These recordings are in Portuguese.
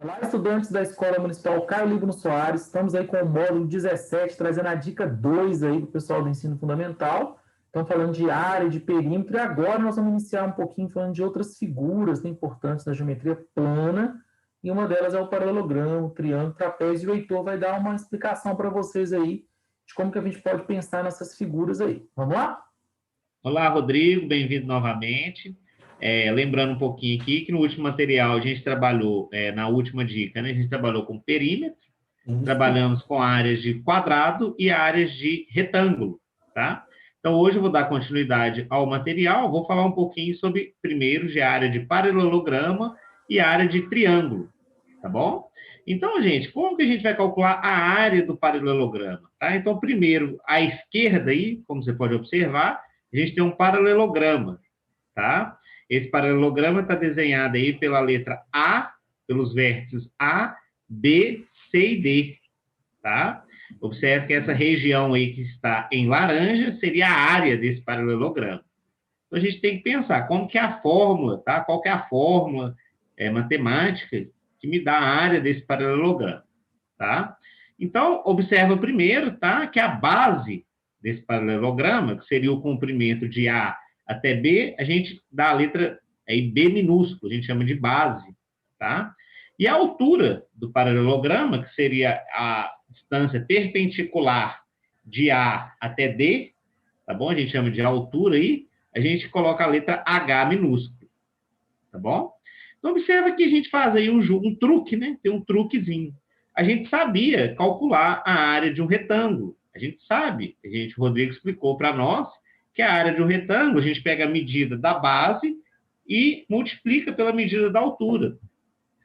Olá, estudantes da Escola Municipal Caio Líbano Soares. Estamos aí com o módulo 17, trazendo a dica 2 aí para o pessoal do ensino fundamental. Estamos falando de área, de perímetro, e agora nós vamos iniciar um pouquinho falando de outras figuras importantes da geometria plana, e uma delas é o paralelogramo, o triângulo, o trapézio, e o Heitor vai dar uma explicação para vocês aí de como que a gente pode pensar nessas figuras aí. Vamos lá? Olá, Rodrigo, bem-vindo novamente. Lembrando um pouquinho aqui que no último material a gente trabalhou, na última dica, né, a gente trabalhou com perímetro, Isso. trabalhamos com áreas de quadrado e áreas de retângulo, tá? Então, hoje eu vou dar continuidade ao material, vou falar um pouquinho sobre, primeiro, de área de paralelograma e área de triângulo, tá bom? Então, gente, como que a gente vai calcular a área do paralelograma? Tá? Então, primeiro, à esquerda aí, como você pode observar, a gente tem um paralelograma, tá? Esse paralelograma está desenhado aí pela letra A, pelos vértices A, B, C e D, tá? Observe que essa região aí que está em laranja seria a área desse paralelograma. Então, a gente tem que pensar como que é a fórmula, tá? Qual que é a fórmula matemática que me dá a área desse paralelograma, tá? Então, observa primeiro, tá? Que a base desse paralelograma, que seria o comprimento de A até B, a gente dá a letra aí, B minúsculo, a gente chama de base, tá? E a altura do paralelograma, que seria a distância perpendicular de A até D, tá bom? A gente chama de altura aí, a gente coloca a letra H minúsculo, tá bom? Então, observa que a gente faz aí um truque, né? Tem um truquezinho. A gente sabia calcular a área de um retângulo. A gente sabe, o Rodrigo explicou para nós que a área de um retângulo, a gente pega a medida da base e multiplica pela medida da altura.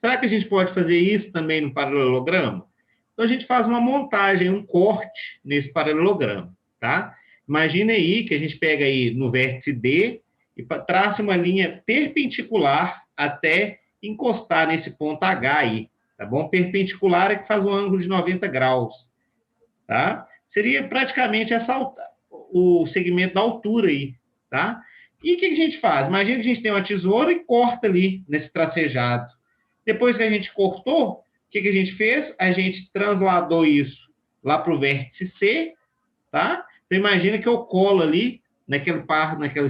Será que a gente pode fazer isso também no paralelogramo? Então, a gente faz uma montagem, um corte nesse paralelogramo, tá? Imagina aí que a gente pega aí no vértice D e traça uma linha perpendicular até encostar nesse ponto H aí, tá bom? Perpendicular é que faz um ângulo de 90 graus, tá? Seria praticamente o segmento da altura aí, tá? E o que a gente faz? Imagina que a gente tem uma tesoura e corta ali nesse tracejado. Depois que a gente cortou, o que a gente fez? A gente transladou isso lá para o vértice C, tá? Então, imagina que eu colo ali, naquela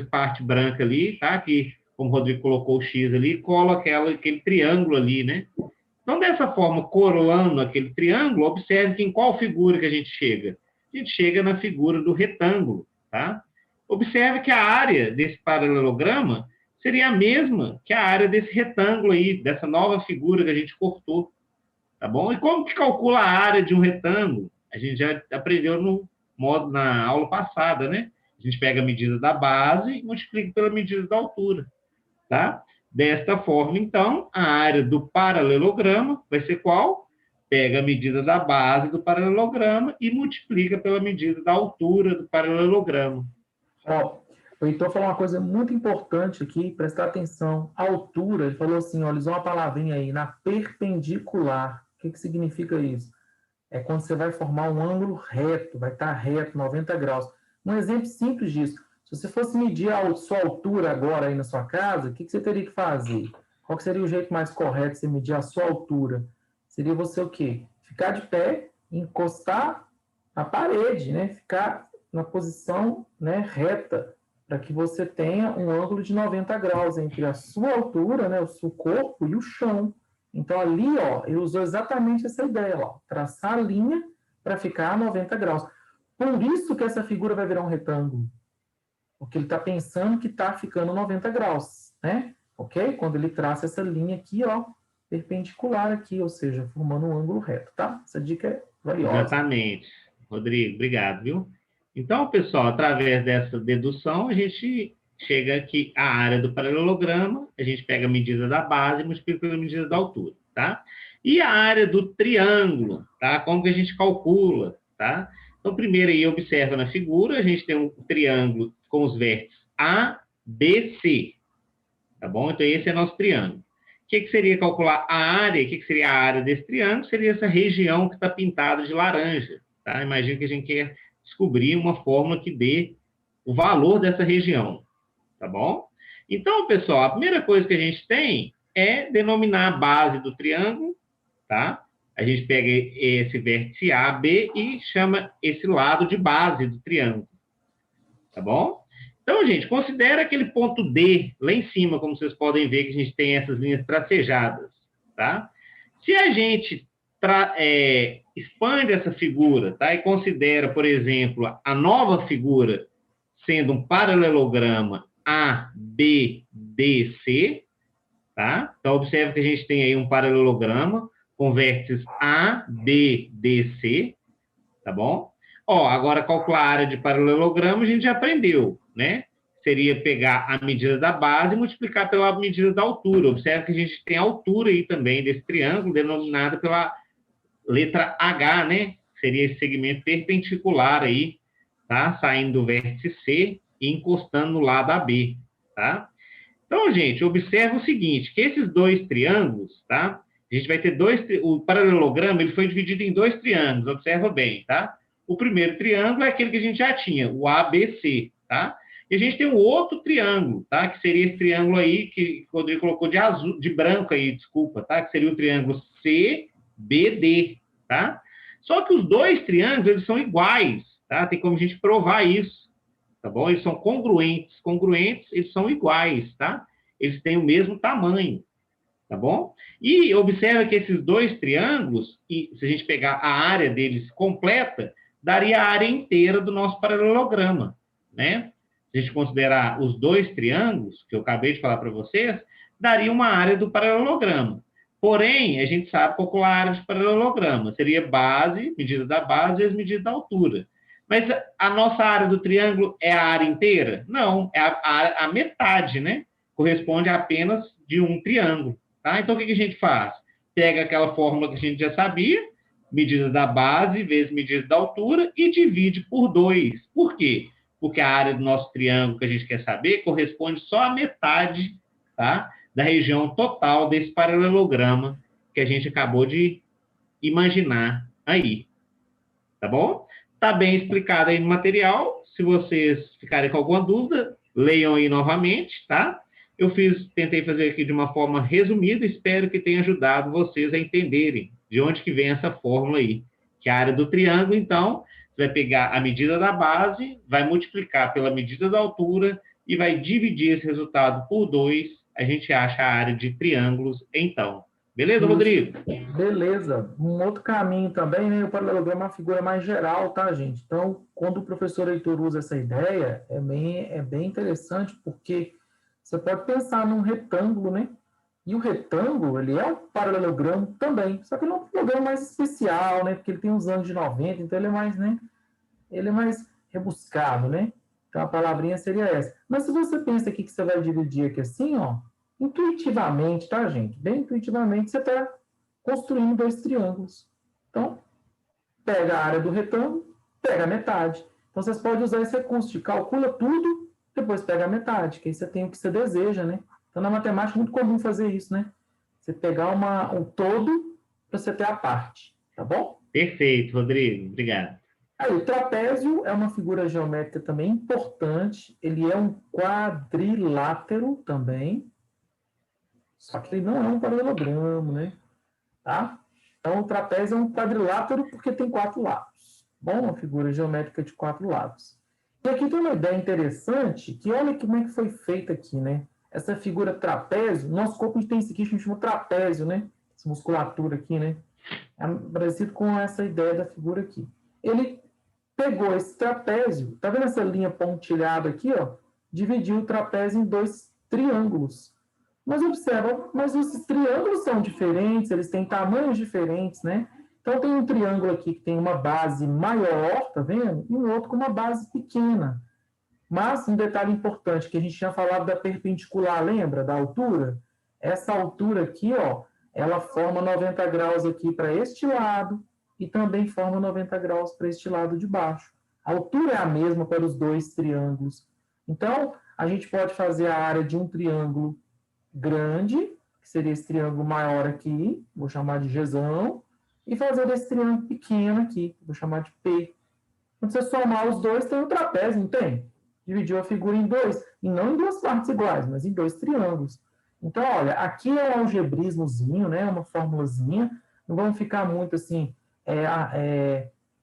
parte branca ali, tá? Que, como o Rodrigo colocou o X ali, colo aquele triângulo ali, né? Então, dessa forma, coroando aquele triângulo, observe que em qual figura que a gente chega? A gente chega na figura do retângulo, tá? Observe que a área desse paralelograma seria a mesma que a área desse retângulo aí, dessa nova figura que a gente cortou, tá bom? E como que calcula a área de um retângulo? A gente já aprendeu na aula passada, né? A gente pega a medida da base e multiplica pela medida da altura, tá? Desta forma, então, a área do paralelograma vai ser qual? Pega a medida da base do paralelograma e multiplica pela medida da altura do paralelograma. Ó, o Heitor falou uma coisa muito importante aqui, prestar atenção. A altura, ele falou assim, ó, ele usou uma palavrinha aí, na perpendicular. O que significa isso? É quando você vai formar um ângulo reto, vai estar reto, 90 graus. Um exemplo simples disso. Se você fosse medir a sua altura agora aí na sua casa, o que você teria que fazer? Qual que seria o jeito mais correto de você medir a sua altura? Seria você o quê? Ficar de pé, encostar na parede, né? Ficar na posição, né, reta, para que você tenha um ângulo de 90 graus entre a sua altura, né, o seu corpo e o chão. Então, ali, ó, ele usou exatamente essa ideia, ó, traçar a linha para ficar a 90 graus. Por isso que essa figura vai virar um retângulo, porque ele está pensando que está ficando 90 graus, né? Ok? Quando ele traça essa linha aqui, ó, perpendicular aqui, ou seja, formando um ângulo reto, tá? Essa dica é valiosa. Exatamente. Rodrigo, obrigado, viu? Então, pessoal, através dessa dedução, a gente chega aqui à área do paralelograma, a gente pega a medida da base e multiplica pela medida da altura, tá? E a área do triângulo, tá? Como que a gente calcula, tá? Então, primeiro aí, observa na figura, a gente tem um triângulo com os vértices A, B, C, tá bom? Então, esse é nosso triângulo. O que seria calcular a área? O que seria a área desse triângulo? Seria essa região que está pintada de laranja, tá? Imagina que a gente quer descobrir uma fórmula que dê o valor dessa região, tá bom? Então, pessoal, a primeira coisa que a gente tem é denominar a base do triângulo, tá? A gente pega esse vértice A, B e chama esse lado de base do triângulo, tá bom? Então, gente, considera aquele ponto D lá em cima, como vocês podem ver que a gente tem essas linhas tracejadas, tá? Se a gente expande essa figura, tá? E considera, por exemplo, a nova figura sendo um paralelograma ABDC, tá? Então, observe que a gente tem aí um paralelograma com vértices A, B, D, C, tá bom? Ó, agora calcular a área de paralelogramo a gente já aprendeu, né? Seria pegar a medida da base e multiplicar pela medida da altura. Observe que a gente tem a altura aí também desse triângulo, denominada pela letra H, né? Seria esse segmento perpendicular aí, tá? Saindo do vértice C e encostando no lado AB, tá? Então, gente, observa o seguinte, que esses dois triângulos, tá? A gente vai ter o paralelograma, ele foi dividido em dois triângulos, observa bem, tá? O primeiro triângulo é aquele que a gente já tinha, o ABC, tá? E a gente tem um outro triângulo, tá? Que seria esse triângulo aí, que o Rodrigo colocou de azul, de branco aí, desculpa, tá? Que seria o triângulo CBD, tá? Só que os dois triângulos, eles são iguais, tá? Tem como a gente provar isso, tá bom? Eles são congruentes. Congruentes, eles são iguais, tá? Eles têm o mesmo tamanho, tá bom? E observa que esses dois triângulos, e se a gente pegar a área deles completa, daria a área inteira do nosso paralelograma, né? Se a gente considerar os dois triângulos, que eu acabei de falar para vocês, daria uma área do paralelograma. Porém, a gente sabe calcular a área de paralelograma. Seria base, medida da base, vezes medida da altura. Mas a nossa área do triângulo é a área inteira? Não, é a metade, né? Corresponde a apenas de um triângulo, tá? Então, o que a gente faz? Pega aquela fórmula que a gente já sabia, medida da base vezes medida da altura, e divide por 2. Por quê? Porque a área do nosso triângulo que a gente quer saber corresponde só à metade, tá? Da região total desse paralelograma que a gente acabou de imaginar aí, tá bom? Está bem explicado aí no material. Se vocês ficarem com alguma dúvida, leiam aí novamente, tá? Eu tentei fazer aqui de uma forma resumida, espero que tenha ajudado vocês a entenderem de onde que vem essa fórmula aí. Que a área do triângulo, então, você vai pegar a medida da base, vai multiplicar pela medida da altura e vai dividir esse resultado por 2, a gente acha a área de triângulos, então. Beleza, Rodrigo? Beleza. Um outro caminho também, né? O paralelograma é uma figura mais geral, tá, gente? Então, quando o professor Heitor usa essa ideia, é bem interessante, porque você pode pensar num retângulo, né? E o retângulo, ele é um paralelogramo também, só que ele é um paralelogramo mais especial, né? Porque ele tem uns anos de 90, então ele é mais, né? Ele é mais rebuscado, né? Então a palavrinha seria essa. Mas se você pensa aqui que você vai dividir aqui assim, ó, intuitivamente, tá, gente? Bem intuitivamente, você está construindo dois triângulos. Então, pega a área do retângulo, pega a metade. Então, vocês podem usar esse recurso de calcula tudo, depois pega a metade, que aí você tem o que você deseja, né? Então, na matemática é muito comum fazer isso, né? Você pegar um todo para você ter a parte, tá bom? Perfeito, Rodrigo. Obrigado. Aí, o trapézio é uma figura geométrica também importante. Ele é um quadrilátero também, só que ele não é um paralelogramo, né? Tá? Então, o trapézio é um quadrilátero porque tem 4 lados. Bom, uma figura geométrica de 4 lados. E aqui tem uma ideia interessante, que olha como é que foi feita aqui, né? Essa figura trapézio, nosso corpo tem isso aqui, a gente chama trapézio, né? Essa musculatura aqui, né? É parecido com essa ideia da figura aqui. Ele pegou esse trapézio, tá vendo essa linha pontilhada aqui, ó? Dividiu o trapézio em 2 triângulos. Mas observa, mas esses triângulos são diferentes, eles têm tamanhos diferentes, né? Então tem um triângulo aqui que tem uma base maior, tá vendo? E um outro com uma base pequena. Mas um detalhe importante, que a gente tinha falado da perpendicular, lembra? Da altura? Essa altura aqui, ó, ela forma 90 graus aqui para este lado e também forma 90 graus para este lado de baixo. A altura é a mesma para os dois triângulos. Então, a gente pode fazer a área de um triângulo grande, que seria esse triângulo maior aqui, vou chamar de Gzão, e fazer desse triângulo pequeno aqui, vou chamar de P. Quando você somar os dois, tem um trapézio, não tem? Dividiu a figura em 2, e não em 2 partes iguais, mas em 2 triângulos. Então, olha, aqui é um algebrismozinho, né, uma formulazinha, Não vamos ficar muito assim,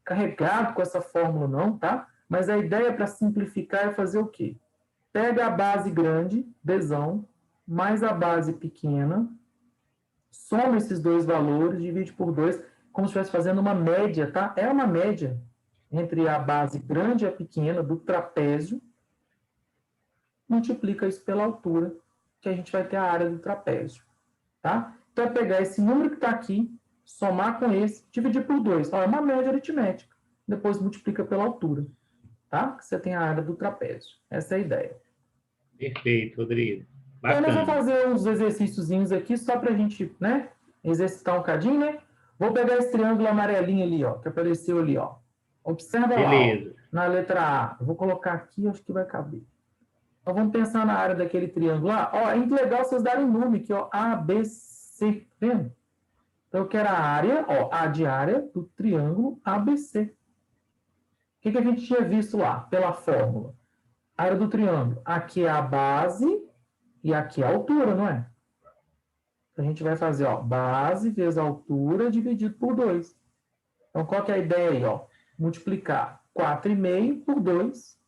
carregado com essa fórmula não, tá? Mas a ideia para simplificar é fazer o quê? Pega a base grande, Bzão, mais a base pequena, soma esses dois valores, divide por 2, como se estivesse fazendo uma média, tá? É uma média entre a base grande e a pequena do trapézio, multiplica isso pela altura, que a gente vai ter a área do trapézio, tá? Então, é pegar esse número que está aqui, somar com esse, dividir por 2. É uma média aritmética. Depois multiplica pela altura, tá? Que você tem a área do trapézio. Essa é a ideia. Perfeito, Rodrigo. Então, nós vamos Bacana. fazer uns exercíciozinhos aqui, só para a gente, né, exercitar um cadinho, né? Vou pegar esse triângulo amarelinho ali, ó, que apareceu ali, ó. Observa lá, ó, Beleza. na letra A. Eu vou colocar aqui, acho que vai caber. Então, vamos pensar na área daquele triângulo lá. Ó, é muito legal vocês darem nome aqui, ó, A, B, C, tá vendo? Então, eu quero a área, ó, A de área do triângulo ABC. O que a gente tinha visto lá, pela fórmula? A área do triângulo. Aqui é a base e aqui é a altura, não é? A gente vai fazer, ó, base vezes a altura dividido por 2. Então, qual que é a ideia aí, ó? Multiplicar 4,5 por 2.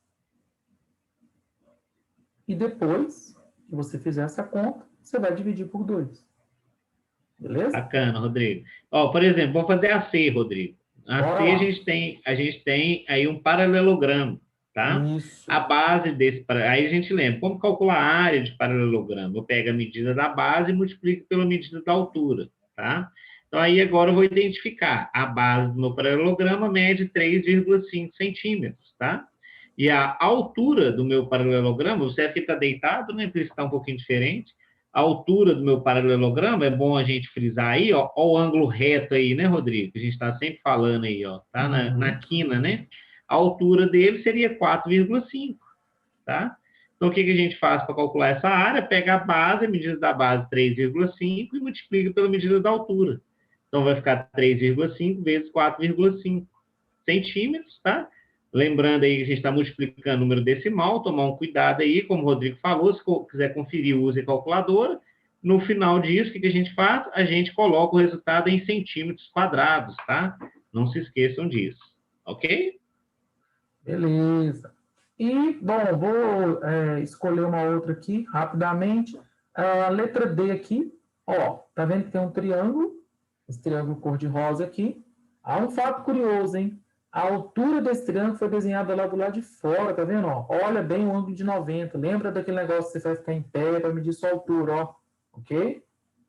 E depois que você fizer essa conta, você vai dividir por 2. Beleza? Bacana, Rodrigo. Ó, por exemplo, vou fazer a C, Rodrigo. A Bora C lá. a gente tem aí um paralelogramo, tá? A Isso. base desse, aí a gente lembra, como calcular a área de paralelogramo? Eu pego a medida da base e multiplico pela medida da altura, tá? Então aí agora eu vou identificar a base do meu paralelogramo mede 3,5 centímetros, tá? E a altura do meu paralelogramo, você aqui está deitado, né? Por isso está um pouquinho diferente. A altura do meu paralelogramo, é bom a gente frisar aí, ó o ângulo reto aí, né, Rodrigo? Que a gente está sempre falando aí, ó, tá? Na quina, né? A altura dele seria 4,5, tá? Então, o que a gente faz para calcular essa área? Pega a base, a medida da base 3,5 e multiplica pela medida da altura. Então, vai ficar 3,5 vezes 4,5 centímetros, tá? Lembrando aí que a gente está multiplicando o número decimal, tomar um cuidado aí, como o Rodrigo falou, se quiser conferir, use a calculadora. No final disso, o que a gente faz? A gente coloca o resultado em centímetros quadrados, tá? Não se esqueçam disso, ok? Beleza. E, bom, vou escolher uma outra aqui, rapidamente. A letra D aqui, ó, tá vendo que tem um triângulo? Esse triângulo cor-de-rosa aqui. Há um fato curioso, hein? A altura desse triângulo foi desenhada lá do lado de fora, tá vendo? Ó? Olha bem o ângulo de 90. Lembra daquele negócio que você vai ficar em pé para medir sua altura, ó. Ok?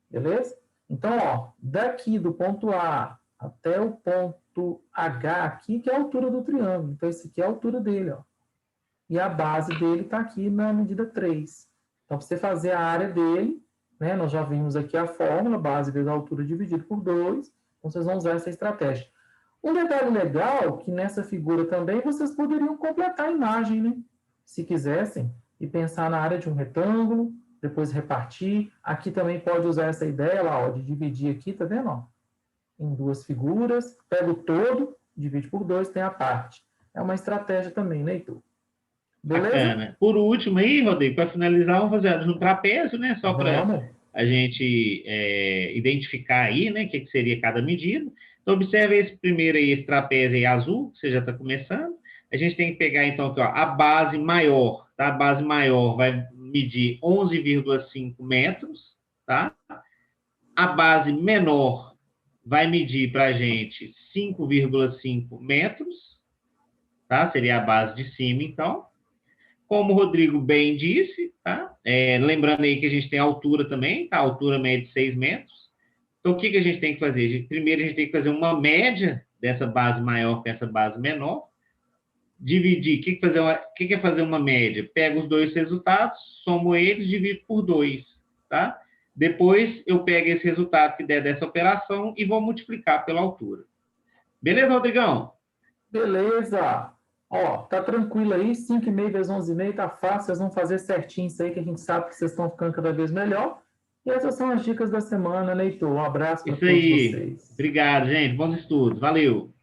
Beleza? Então, ó, daqui do ponto A até o ponto H aqui, que é a altura do triângulo. Então, esse aqui é a altura dele, ó. E a base dele está aqui na medida 3. Então, para você fazer a área dele, né, nós já vimos aqui a fórmula, base vezes a altura dividido por 2. Então, vocês vão usar essa estratégia. Um detalhe legal, que nessa figura também, vocês poderiam completar a imagem, né? Se quisessem, e pensar na área de um retângulo, depois repartir. Aqui também pode usar essa ideia lá, ó, de dividir aqui, tá vendo? Ó, em duas figuras, pega o todo, divide por 2, tem a parte. É uma estratégia também, né, Heitor? Beleza? Bacana. Por último aí, Rodrigo, para finalizar, vamos fazer um trapézio, né? Só para Vamos. a gente identificar aí, né? O que seria cada medida. Então, observe esse primeiro aí, esse trapézio aí azul, que você já está começando. A gente tem que pegar, então, aqui, ó, a base maior, tá? A base maior vai medir 11,5 metros, tá? A base menor vai medir para a gente 5,5 metros, tá? Seria a base de cima, então. Como o Rodrigo bem disse, tá? Lembrando aí que a gente tem altura também, tá? A altura média de 6 metros. Então, o que a gente tem que fazer? Primeiro, a gente tem que fazer uma média dessa base maior com essa base menor. Dividir. O que é fazer uma média? Pego os dois resultados, somo eles, divido por 2, tá? Depois, eu pego esse resultado que der dessa operação e vou multiplicar pela altura. Beleza, Rodrigão? Beleza. Ó, tá tranquilo aí, 5,5 vezes 11,5 tá fácil, vocês vão fazer certinho isso aí, que a gente sabe que vocês estão ficando cada vez melhor. E essas são as dicas da semana, né, Heitor? Um abraço para Isso todos aí. vocês. Obrigado, gente. Bons estudos. Valeu.